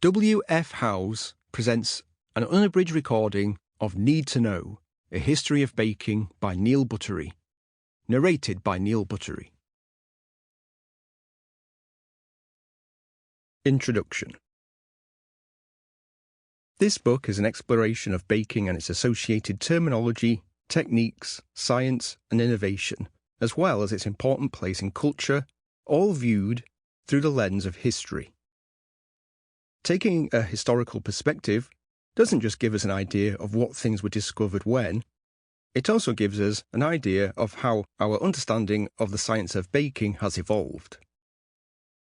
W.F. Howes presents an unabridged recording of Need to Know, A History of Baking by Neil Buttery, narrated by Neil Buttery. Introduction. This book is an exploration of baking and its associated terminology, techniques, science, and innovation, as well as its important place in culture, all viewed through the lens of history. Taking a historical perspective doesn't just give us an idea of what things were discovered when, it also gives us an idea of how our understanding of the science of baking has evolved.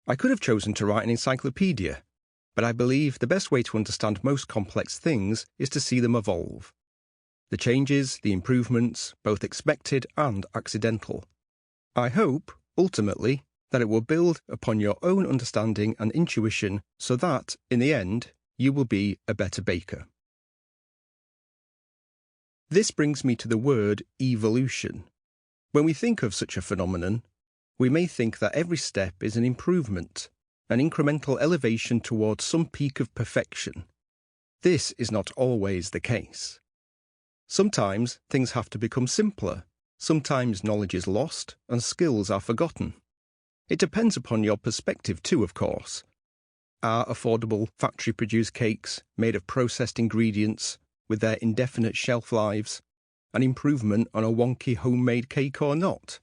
I could have chosen to write an encyclopedia, but I believe the best way to understand most complex things is to see them evolve. The changes, the improvements, both expected and accidental. I hope, ultimately, that it will build upon your own understanding and intuition so that, in the end, you will be a better baker. This brings me to the word evolution. When we think of such a phenomenon, we may think that every step is an improvement, an incremental elevation towards some peak of perfection. This is not always the case. Sometimes things have to become simpler, sometimes knowledge is lost and skills are forgotten. It depends upon your perspective too, of course. Are affordable factory-produced cakes made of processed ingredients with their indefinite shelf lives an improvement on a wonky homemade cake or not?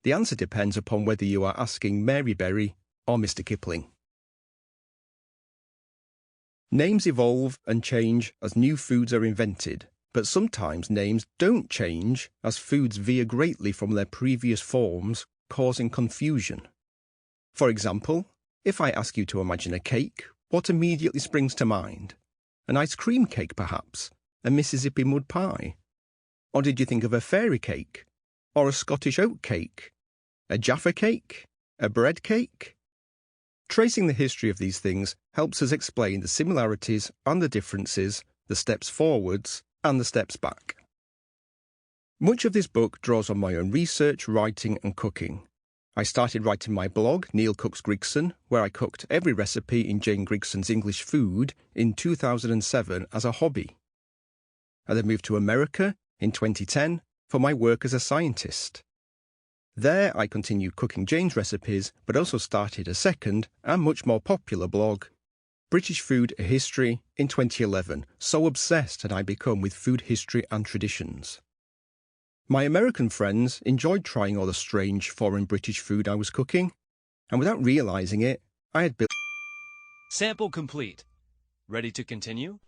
The answer depends upon whether you are asking Mary Berry or Mr. Kipling. Names evolve and change as new foods are invented, but sometimes names don't change as foods veer greatly from their previous forms, causing confusion. For example, if I ask you to imagine a cake, what immediately springs to mind? An ice cream cake, perhaps? A Mississippi mud pie? Or did you think of a fairy cake? Or a Scottish oat cake? A Jaffa cake? A bread cake? Tracing the history of these things helps us explain the similarities and the differences, the steps forwards and the steps back. Much of this book draws on my own research, writing and cooking. I started writing my blog, Neil Cooks Grigson, where I cooked every recipe in Jane Grigson's English Food in 2007 as a hobby. I then moved to America in 2010 for my work as a scientist. There I continued cooking Jane's recipes, but also started a second and much more popular blog, British Food, A History, in 2011. So obsessed had I become with food history and traditions. My American friends enjoyed trying all the strange foreign British food I was cooking, and without realizing it, I had built... Sample complete. Ready to continue?